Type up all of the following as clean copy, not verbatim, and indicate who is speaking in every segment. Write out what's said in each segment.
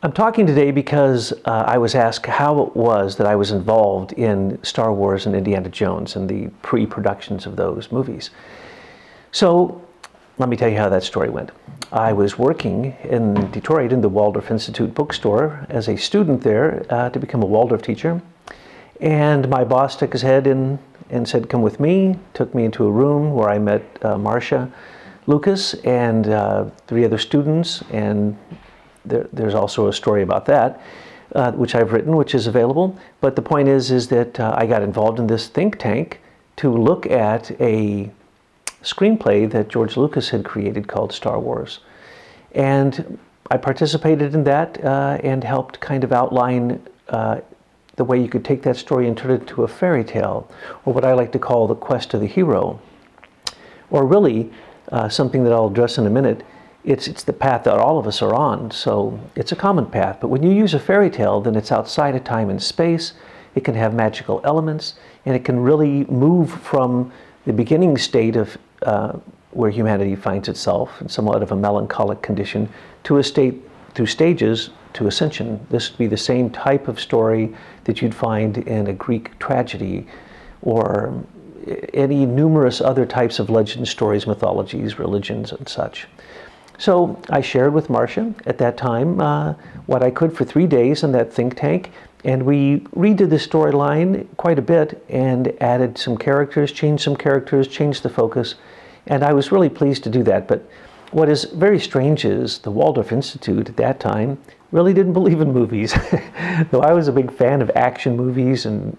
Speaker 1: I'm talking today because I was asked how it was that I was involved in Star Wars and Indiana Jones and the pre-productions of those movies. So let me tell you how that story went. I was working in Detroit in the Waldorf Institute bookstore as a student there to become a Waldorf teacher. And my boss took his head in and said, "Come with me," took me into a room where I met Marcia Lucas and 3 other students, and there's also a story about that, which I've written, which is available. But the point is that I got involved in this think tank to look at a screenplay that George Lucas had created called Star Wars. And I participated in that and helped kind of outline the way you could take that story and turn it into a fairy tale, or what I like to call the quest of the hero. Or really, something that I'll address in a minute, it's the path that all of us are on. So it's a common path, but when you use a fairy tale, then it's outside of time and space. It can have magical elements, and it can really move from the beginning state of where humanity finds itself in somewhat of a melancholic condition to a state through stages to ascension. This would be the same type of story that you'd find in a Greek tragedy or any numerous other types of legend stories, mythologies, religions, and such. So I shared with Marcia at that time what I could for 3 days in that think tank, and we redid the storyline quite a bit and added some characters, changed the focus, and I was really pleased to do that. But what is very strange is the Waldorf Institute at that time really didn't believe in movies. Though I was a big fan of action movies and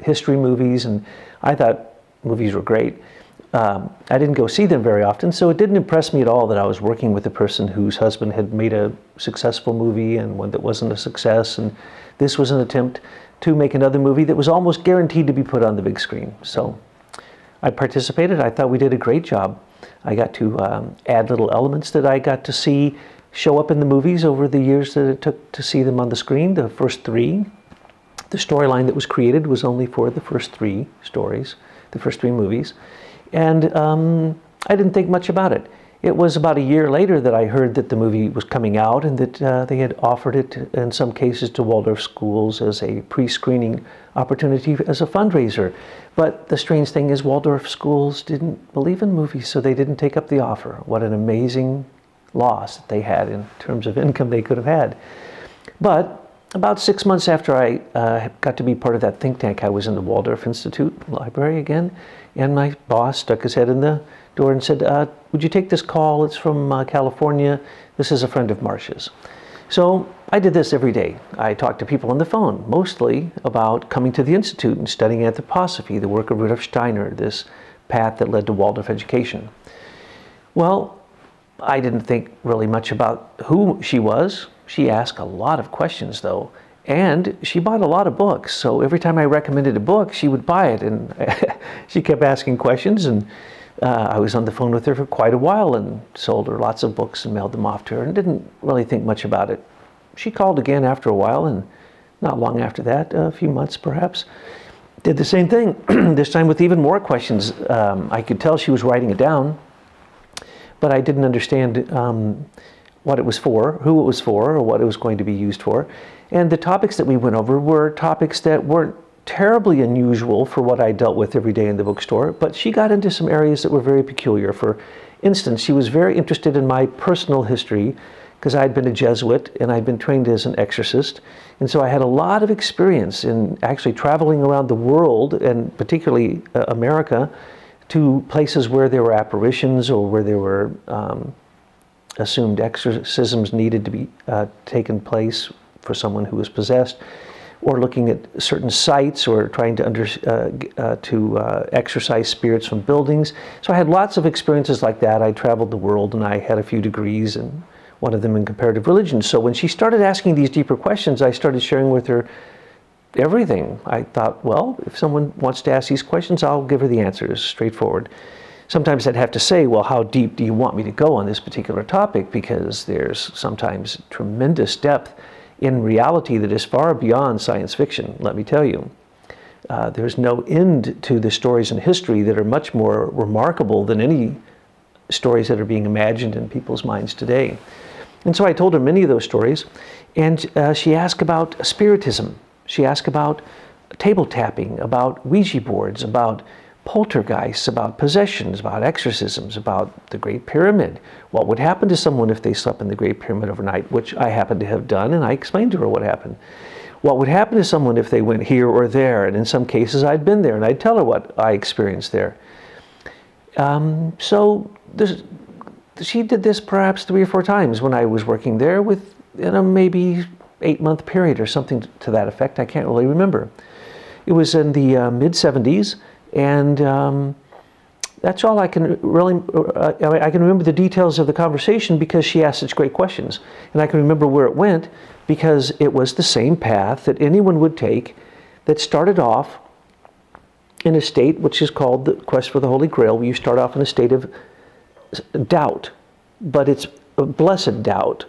Speaker 1: history movies, and I thought movies were great. I didn't go see them very often, so it didn't impress me at all that I was working with a person whose husband had made a successful movie and one that wasn't a success, and this was an attempt to make another movie that was almost guaranteed to be put on the big screen. So I participated. I thought we did a great job. I got to add little elements that I got to see show up in the movies over the years that it took to see them on the screen, the first 3. The storyline that was created was only for the first 3 stories, the first 3 movies. And I didn't think much about it. It was about a year later that I heard that the movie was coming out and that they had offered it, in some cases, to Waldorf schools as a pre-screening opportunity as a fundraiser. But the strange thing is Waldorf schools didn't believe in movies, so they didn't take up the offer. What an amazing loss that they had in terms of income they could have had. But about 6 months after I got to be part of that think tank, I was in the Waldorf Institute library again, and my boss stuck his head in the door and said, "Would you take this call? It's from California. This is a friend of Marcia's." So I did this every day. I talked to people on the phone, mostly about coming to the Institute and studying anthroposophy, the work of Rudolf Steiner, this path that led to Waldorf education. Well, I didn't think really much about who she was. She asked a lot of questions, though, and she bought a lot of books. So every time I recommended a book, she would buy it, and she kept asking questions, and I was on the phone with her for quite a while and sold her lots of books and mailed them off to her and didn't really think much about it. She called again after a while, and not long after that, a few months perhaps, did the same thing, this time with even more questions. I could tell she was writing it down, but I didn't understand what it was for, who it was for, or what it was going to be used for. And the topics that we went over were topics that weren't terribly unusual for what I dealt with every day in the bookstore, but she got into some areas that were very peculiar. For instance, she was very interested in my personal history because I'd been a Jesuit and I'd been trained as an exorcist. And so I had a lot of experience in actually traveling around the world, and particularly America, to places where there were apparitions or where there were assumed exorcisms needed to be taken place for someone who was possessed, or looking at certain sites, or trying to exorcise spirits from buildings. So I had lots of experiences like that. I traveled the world, and I had a few degrees, and one of them in comparative religion. So when she started asking these deeper questions, I started sharing with her everything. I thought, well, if someone wants to ask these questions, I'll give her the answers, straightforward. Sometimes I'd have to say, well, how deep do you want me to go on this particular topic? Because there's sometimes tremendous depth in reality that is far beyond science fiction, let me tell you. There's no end to the stories in history that are much more remarkable than any stories that are being imagined in people's minds today. And so I told her many of those stories, and she asked about spiritism. She asked about table tapping, about Ouija boards, about poltergeists, about possessions, about exorcisms, about the Great Pyramid. What would happen to someone if they slept in the Great Pyramid overnight, which I happened to have done, and I explained to her what happened. What would happen to someone if they went here or there, and in some cases I'd been there, and I'd tell her what I experienced there. She did this perhaps 3 or 4 times when I was working there in a maybe 8-month period or something to that effect. I can't really remember. It was in the mid-70s, and that's all I can really, I can remember the details of the conversation because she asked such great questions. And I can remember where it went because it was the same path that anyone would take that started off in a state which is called the Quest for the Holy Grail, where you start off in a state of doubt, but it's a blessed doubt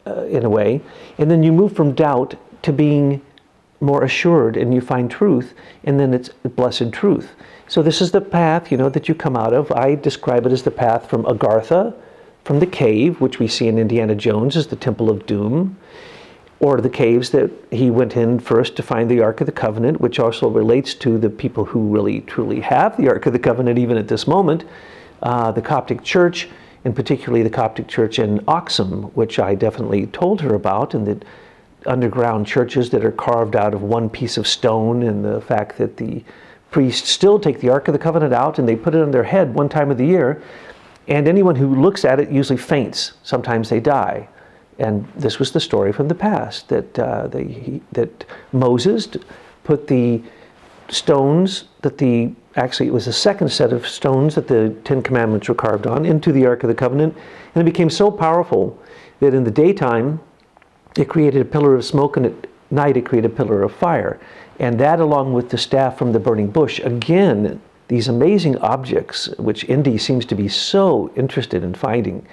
Speaker 1: in a way, and then you move from doubt to being more assured, and you find truth, and then it's blessed truth. So this is the path, that you come out of. I describe it as the path from Agartha, from the cave, which we see in Indiana Jones as the Temple of Doom, or the caves that he went in first to find the Ark of the Covenant, which also relates to the people who really truly have the Ark of the Covenant even at this moment. The Coptic Church, and particularly the Coptic Church in Oxum, which I definitely told her about, and the underground churches that are carved out of one piece of stone, and the fact that the priests still take the Ark of the Covenant out and they put it on their head one time of the year, and anyone who looks at it usually faints. Sometimes they die. And this was the story from the past, that Moses put the stones actually it was the second set of stones that the 10 Commandments were carved on into the Ark of the Covenant, and it became so powerful that in the daytime it created a pillar of smoke, and at night it created a pillar of fire. And that, along with the staff from the burning bush, again, these amazing objects which Indy seems to be so interested in finding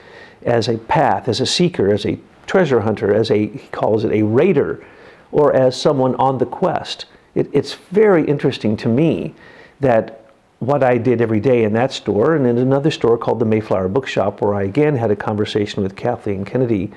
Speaker 1: as a path, as a seeker, as a treasure hunter, he calls it a raider, or as someone on the quest. It's very interesting to me that what I did every day in that store, and in another store called the Mayflower Bookshop, where I again had a conversation with Kathleen Kennedy,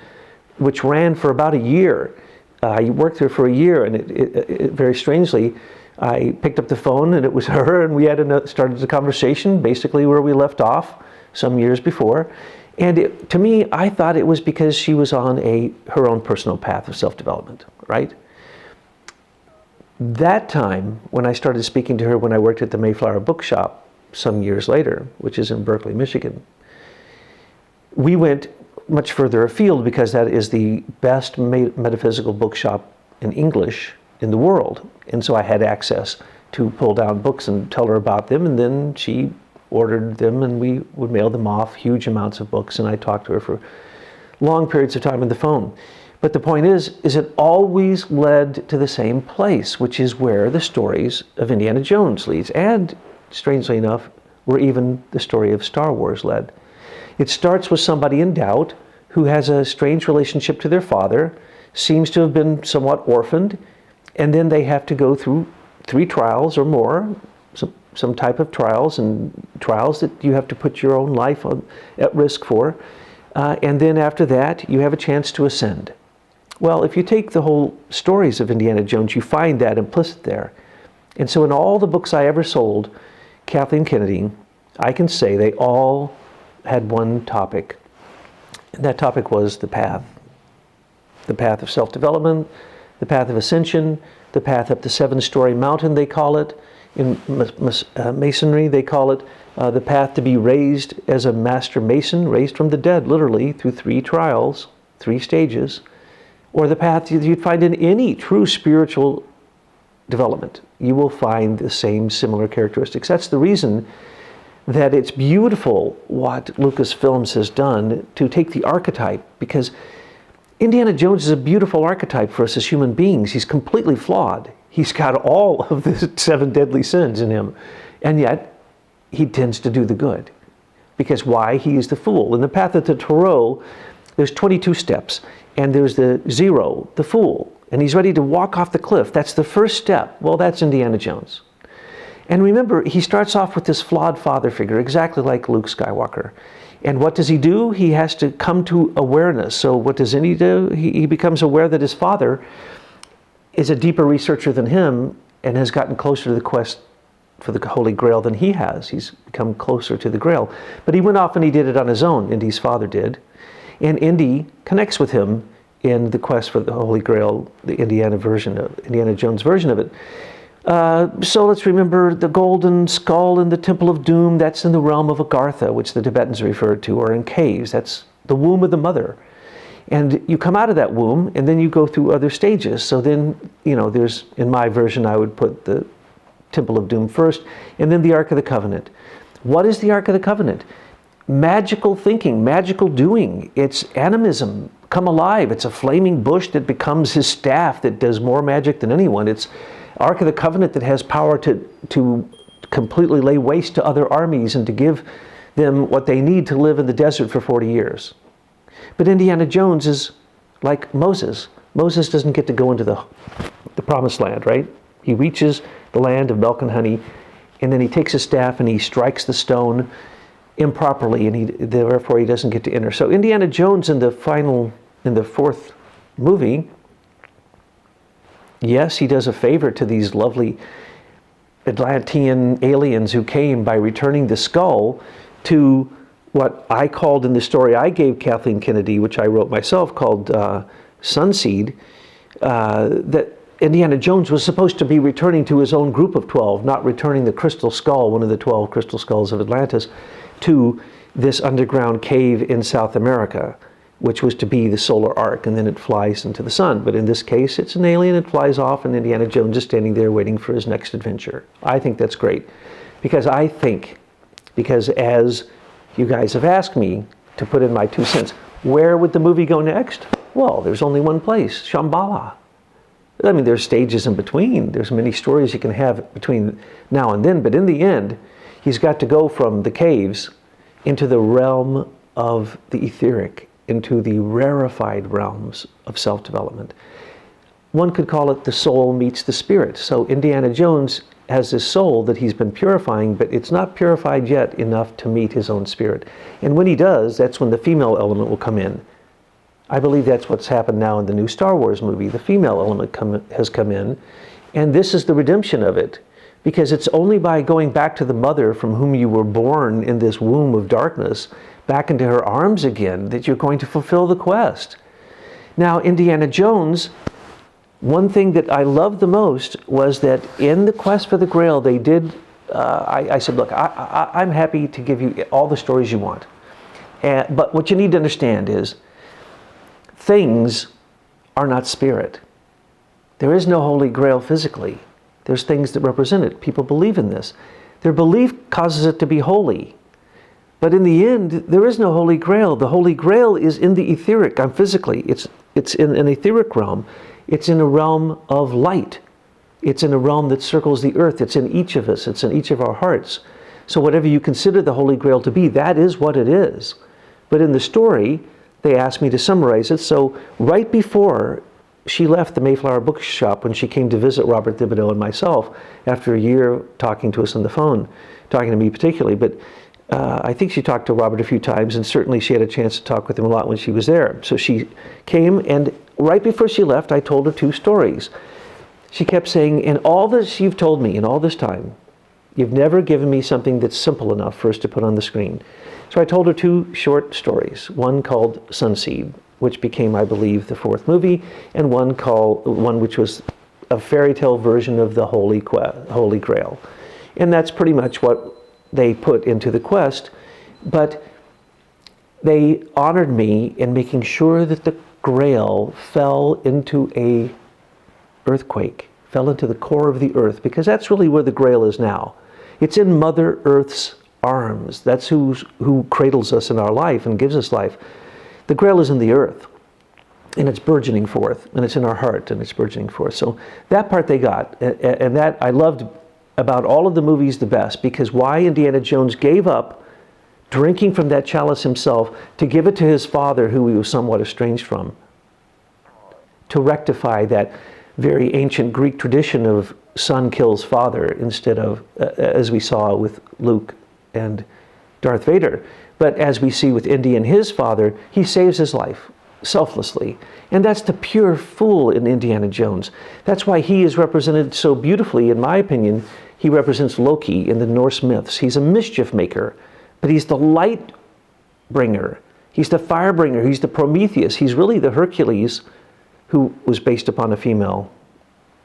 Speaker 1: which ran for about a year. I worked there for a year, and it very strangely, I picked up the phone and it was her, and we started the conversation basically where we left off some years before. And to me, I thought it was because she was on her own personal path of self-development, right? That time, when I started speaking to her when I worked at the Mayflower Bookshop some years later, which is in Berkeley, Michigan, we went much further afield because that is the best metaphysical bookshop in English in the world. And so I had access to pull down books and tell her about them, and then she ordered them and we would mail them off, huge amounts of books, and I talked to her for long periods of time on the phone. But the point is it always led to the same place, which is where the stories of Indiana Jones leads, and strangely enough, where even the story of Star Wars led. It starts with somebody in doubt who has a strange relationship to their father, seems to have been somewhat orphaned, and then they have to go through 3 trials or more, some type of trials, and trials that you have to put your own life at risk for. And then after that, you have a chance to ascend. Well, if you take the whole stories of Indiana Jones, you find that implicit there. And so in all the books I ever sold, Kathleen Kennedy, I can say they all had one topic. And that topic was the path. The path of self-development, the path of ascension, the path up the 7-story mountain, they call it. In Masonry, they call it the path to be raised as a master mason, raised from the dead, literally, through 3 trials, 3 stages. Or the path you'd find in any true spiritual development. You will find the same similar characteristics. That's the reason that it's beautiful what Lucasfilms has done to take the archetype, because Indiana Jones is a beautiful archetype for us as human beings. He's completely flawed. He's got all of the 7 deadly sins in him, and yet he tends to do the good. Because why? He is the fool. In the path of the Tarot, there's 22 steps, and there's the 0, the fool, and he's ready to walk off the cliff. That's the first step. Well, that's Indiana Jones. And remember, he starts off with this flawed father figure, exactly like Luke Skywalker. And what does he do? He has to come to awareness. So what does Indy do? He becomes aware that his father is a deeper researcher than him and has gotten closer to the quest for the Holy Grail than he has. He's become closer to the Grail. But he went off and he did it on his own. Indy's father did. And Indy connects with him in the quest for the Holy Grail, the Indiana Jones version of it. So let's remember the golden skull in the Temple of Doom. That's in the realm of Agartha, which the Tibetans referred to, or in caves. That's the womb of the mother. And you come out of that womb, and then you go through other stages. So then, there's, in my version, I would put the Temple of Doom first, and then the Ark of the Covenant. What is the Ark of the Covenant? Magical thinking, magical doing. It's animism come alive. It's a flaming bush that becomes his staff that does more magic than anyone. It's Ark of the Covenant that has power to completely lay waste to other armies and to give them what they need to live in the desert for 40 years. But Indiana Jones is like Moses. Moses doesn't get to go into the promised land, right? He reaches the land of milk and honey, and then he takes his staff and he strikes the stone improperly, and therefore he doesn't get to enter. So Indiana Jones in the fourth movie, yes, he does a favor to these lovely Atlantean aliens who came by returning the skull to what I called in the story I gave Kathleen Kennedy, which I wrote myself, called Sunseed, that Indiana Jones was supposed to be returning to his own group of 12, not returning the crystal skull, one of the 12 crystal skulls of Atlantis, to this underground cave in South America, which was to be the solar ark, and then it flies into the sun. But in this case, it's an alien, it flies off, and Indiana Jones is standing there waiting for his next adventure. I think that's great, because as you guys have asked me to put in my 2 cents, where would the movie go next? Well, there's only one place, Shambhala. I mean, there's stages in between. There's many stories you can have between now and then, but in the end, he's got to go from the caves into the realm of the etheric, into the rarefied realms of self-development. One could call it the soul meets the spirit. So Indiana Jones has this soul that he's been purifying, but it's not purified yet enough to meet his own spirit. And when he does, that's when the female element will come in. I believe that's what's happened now in the new Star Wars movie. The female element has come in, and this is the redemption of it. Because it's only by going back to the mother from whom you were born in this womb of darkness, back into her arms again, that you're going to fulfill the quest. Now, Indiana Jones, one thing that I loved the most was that in the quest for the Grail, they did, I said, look, I'm happy to give you all the stories you want. But what you need to understand is, things are not spirit. There is no Holy Grail physically. There's things that represent it. People believe in this. Their belief causes it to be holy. But in the end, there is no Holy Grail. The Holy Grail is in the etheric, physically. It's in an etheric realm. It's in a realm of light. It's in a realm that circles the earth. It's in each of us. It's in each of our hearts. So whatever you consider the Holy Grail to be, that is what it is. But in the story, they asked me to summarize it. So right before she left the Mayflower Bookshop, when she came to visit Robert Thibodeau and myself, after a year talking to us on the phone, talking to me particularly, but I think she talked to Robert a few times, and certainly she had a chance to talk with him a lot when she was there. So she came, and right before she left, I told her 2 stories. She kept saying, in all this you've told me, in all this time, you've never given me something that's simple enough for us to put on the screen. So I told her 2 short stories, one called Sunseed, which became, I believe, the 4th movie, and one which was a fairy tale version of the Holy Grail. And that's pretty much what they put into the quest, but they honored me in making sure that the Grail fell into a earthquake, fell into the core of the earth, because that's really where the Grail is now. It's in Mother Earth's arms. That's who cradles us in our life and gives us life. The Grail is in the earth, and it's burgeoning forth, and it's in our heart, and it's burgeoning forth. So that part they got, and that I loved about all of the movies the best, because why Indiana Jones gave up drinking from that chalice himself to give it to his father, who he was somewhat estranged from, to rectify that very ancient Greek tradition of son kills father, instead of, as we saw with Luke and Darth Vader, But as we see with Indy and his father, he saves his life selflessly. And that's the pure fool in Indiana Jones. That's why he is represented so beautifully, in my opinion. He represents Loki in the Norse myths. He's a mischief maker, but he's the light bringer. He's the fire bringer. He's the Prometheus. He's really the Hercules who was based upon a female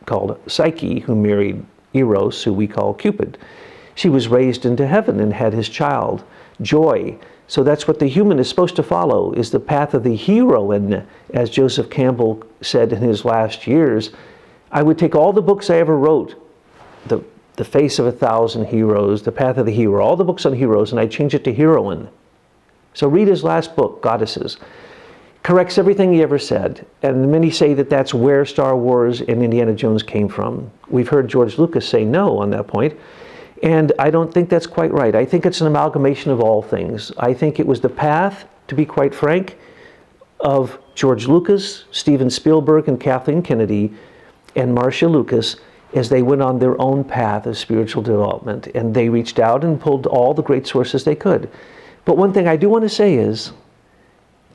Speaker 1: called Psyche, who married Eros, who we call Cupid. She was raised into heaven and had his child, Joy. So that's what the human is supposed to follow, is the path of the heroine. As Joseph Campbell said in his last years, I would take all the books I ever wrote, the Face of 1,000 Heroes, The Path of the Hero, all the books on heroes, and I change it to heroine. So read his last book, Goddesses. Corrects everything he ever said. And many say that that's where Star Wars and Indiana Jones came from. We've heard George Lucas say no on that point. And I don't think that's quite right. I think it's an amalgamation of all things. I think it was the path, to be quite frank, of George Lucas, Steven Spielberg, and Kathleen Kennedy, and Marcia Lucas, as they went on their own path of spiritual development. And they reached out and pulled all the great sources they could. But one thing I do want to say is,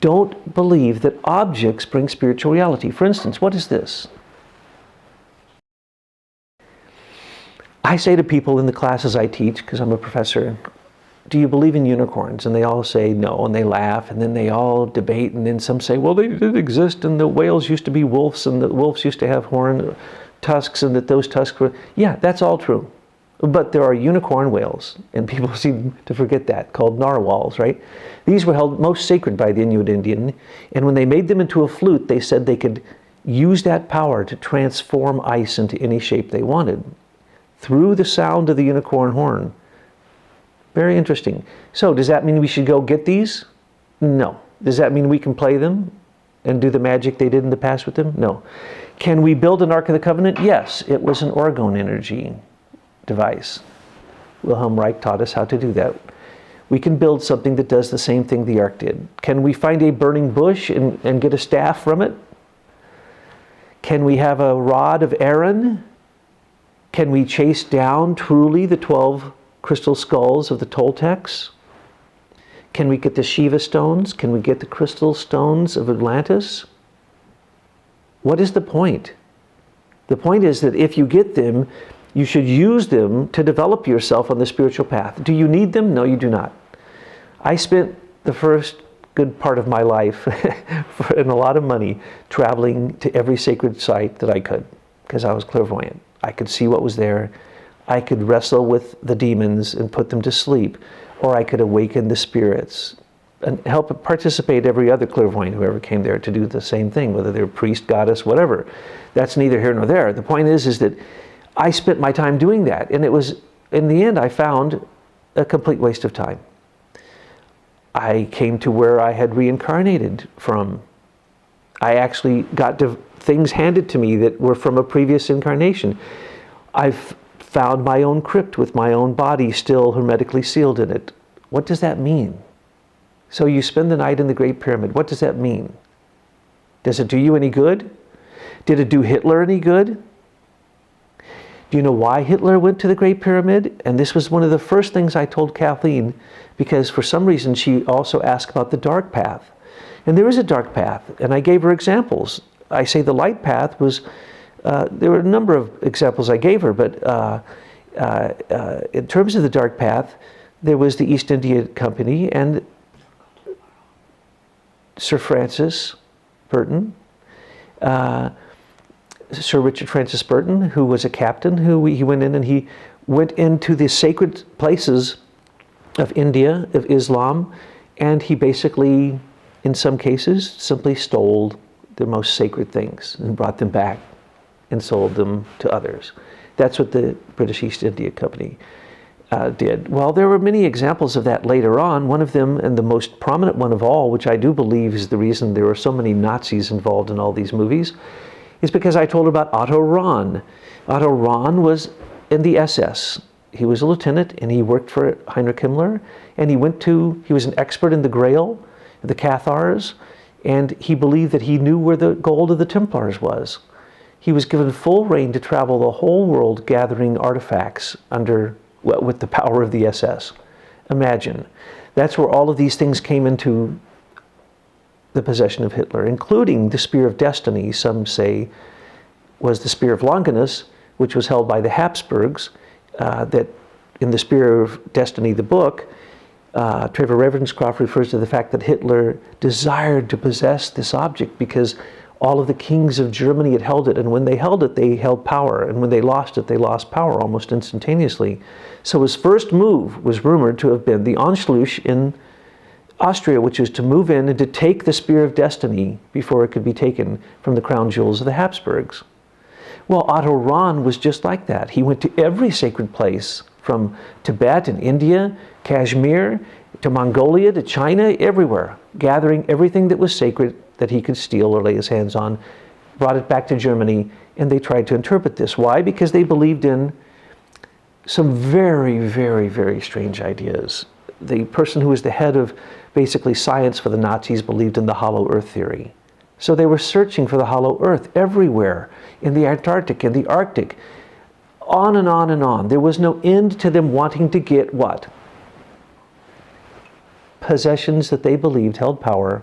Speaker 1: don't believe that objects bring spiritual reality. For instance, what is this? I say to people in the classes I teach, because I'm a professor, do you believe in unicorns? And they all say no, and they laugh, and then they all debate, and then some say, well, they did exist, and the whales used to be wolves, and the wolves used to have tusks, and that those tusks were... Yeah, that's all true. But there are unicorn whales, and people seem to forget that, called narwhals, right? These were held most sacred by the Inuit Indian, and when they made them into a flute, they said they could use that power to transform ice into any shape they wanted through the sound of the unicorn horn. Very interesting. So does that mean we should go get these? No. Does that mean we can play them and do the magic they did in the past with them? No. Can we build an Ark of the Covenant? Yes. It was an orgone energy device. Wilhelm Reich taught us how to do that. We can build something that does the same thing the Ark did. Can we find a burning bush and get a staff from it? Can we have a rod of Aaron? Can we chase down truly the 12 crystal skulls of the Toltecs? Can we get the Shiva stones? Can we get the crystal stones of Atlantis? What is the point? The point is that if you get them, you should use them to develop yourself on the spiritual path. Do you need them? No, you do not. I spent the first good part of my life and a lot of money traveling to every sacred site that I could, because I was clairvoyant. I could see what was there. I could wrestle with the demons and put them to sleep, or I could awaken the spirits and help participate every other clairvoyant who ever came there to do the same thing, whether they're priest, goddess, whatever. That's neither here nor there. The point is that I spent my time doing that, and it was, in the end, I found a complete waste of time. I came to where I had reincarnated from. I actually got things handed to me that were from a previous incarnation. I've found my own crypt with my own body still hermetically sealed in it. What does that mean? So you spend the night in the Great Pyramid. What does that mean? Does it do you any good? Did it do Hitler any good? Do you know why Hitler went to the Great Pyramid? And this was one of the first things I told Kathleen, because for some reason she also asked about the dark path. And there is a dark path, and I gave her examples. I say the light path was, there were a number of examples I gave her, but in terms of the dark path, there was the East India Company and Sir Francis Burton, Sir Richard Francis Burton, who was a captain, he went in and he went into the sacred places of India, of Islam, and he basically, in some cases, simply stole the most sacred things and brought them back and sold them to others. That's what the British East India Company did. Well, there were many examples of that later on. One of them, and the most prominent one of all, which I do believe is the reason there were so many Nazis involved in all these movies, is because I told about Otto Rahn. Otto Rahn was in the SS. He was a lieutenant, and he worked for Heinrich Himmler, and he was an expert in the Grail, the Cathars, and he believed that he knew where the gold of the Templars was. He was given full reign to travel the whole world gathering artifacts with the power of the SS. Imagine. That's where all of these things came into the possession of Hitler, including the Spear of Destiny, some say was the Spear of Longinus, which was held by the Habsburgs, that in the Spear of Destiny, the book, Trevor Ravenscroft refers to the fact that Hitler desired to possess this object because all of the kings of Germany had held it, and when they held it, they held power, and when they lost it, they lost power almost instantaneously. So his first move was rumored to have been the Anschluss in Austria, which is to move in and to take the Spear of Destiny before it could be taken from the crown jewels of the Habsburgs. Well, Otto Rahn was just like that. He went to every sacred place, from Tibet and India, Kashmir, to Mongolia, to China, everywhere, gathering everything that was sacred that he could steal or lay his hands on, brought it back to Germany, and they tried to interpret this. Why? Because they believed in some very, very, very strange ideas. The person who was the head of basically science for the Nazis believed in the hollow earth theory. So they were searching for the hollow earth everywhere, in the Antarctic, in the Arctic, on and on and on. There was no end to them wanting to get what? Possessions that they believed held power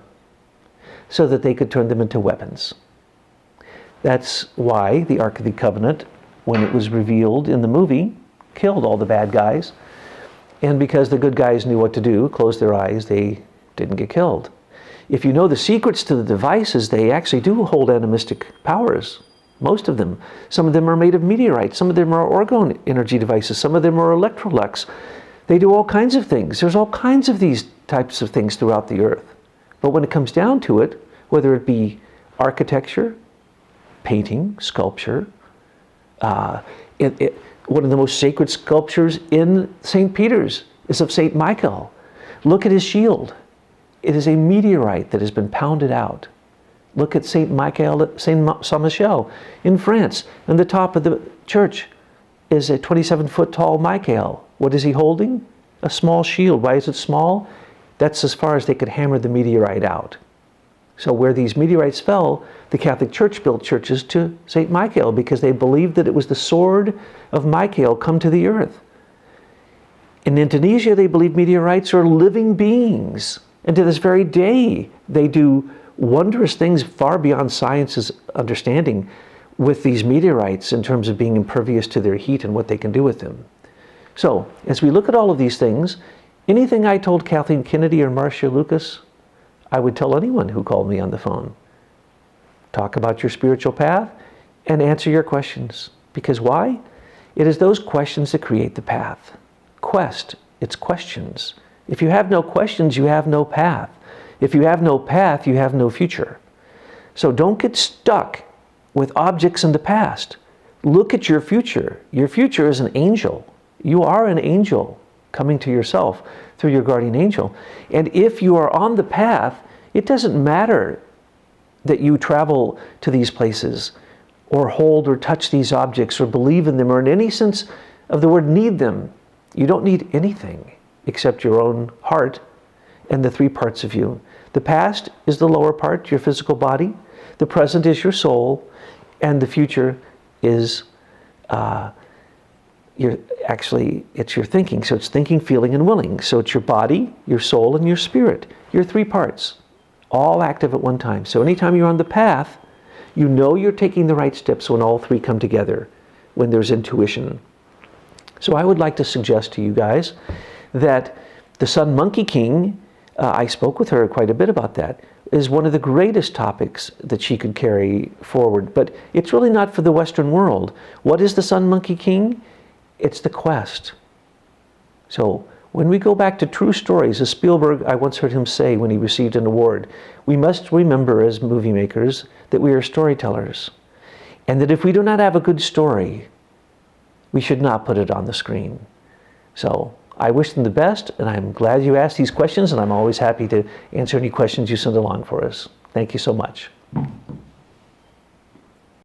Speaker 1: so that they could turn them into weapons. That's why the Ark of the Covenant, when it was revealed in the movie, killed all the bad guys. And because the good guys knew what to do, closed their eyes, they didn't get killed. If you know the secrets to the devices, they actually do hold animistic powers. Most of them. Some of them are made of meteorites. Some of them are orgone energy devices. Some of them are electrolux. They do all kinds of things. There's all kinds of these types of things throughout the earth. But when it comes down to it, whether it be architecture, painting, sculpture, one of the most sacred sculptures in St. Peter's is of St. Michael. Look at his shield. It is a meteorite that has been pounded out. Look at St. Michael at St. Saint-Michel in France. And the top of the church is a 27-foot tall Michael. What is he holding? A small shield. Why is it small? That's as far as they could hammer the meteorite out. So where these meteorites fell, the Catholic Church built churches to St. Michael because they believed that it was the sword of Michael come to the earth. In Indonesia, they believe meteorites are living beings. And to this very day, they do wondrous things far beyond science's understanding with these meteorites in terms of being impervious to their heat and what they can do with them. So, as we look at all of these things, anything I told Kathleen Kennedy or Marcia Lucas, I would tell anyone who called me on the phone. Talk about your spiritual path and answer your questions. Because why? It is those questions that create the path. Quest, it's questions. If you have no questions, you have no path. If you have no path, you have no future. So don't get stuck with objects in the past. Look at your future. Your future is an angel. You are an angel coming to yourself through your guardian angel. And if you are on the path, it doesn't matter that you travel to these places or hold or touch these objects or believe in them or in any sense of the word need them. You don't need anything except your own heart and the three parts of you. The past is the lower part, your physical body. The present is your soul. And the future is it's your thinking. So it's thinking, feeling, and willing. So it's your body, your soul, and your spirit. Your three parts, all active at one time. So anytime you're on the path, you know you're taking the right steps when all three come together, when there's intuition. So I would like to suggest to you guys that the Sun Monkey King, I spoke with her quite a bit about that, is one of the greatest topics that she could carry forward. But it's really not for the Western world. What is the Sun Monkey King? It's the quest. So when we go back to true stories, as Spielberg, I once heard him say when he received an award, we must remember as movie makers that we are storytellers. And that if we do not have a good story, we should not put it on the screen. So I wish them the best, and I'm glad you asked these questions, and I'm always happy to answer any questions you send along for us. Thank you so much.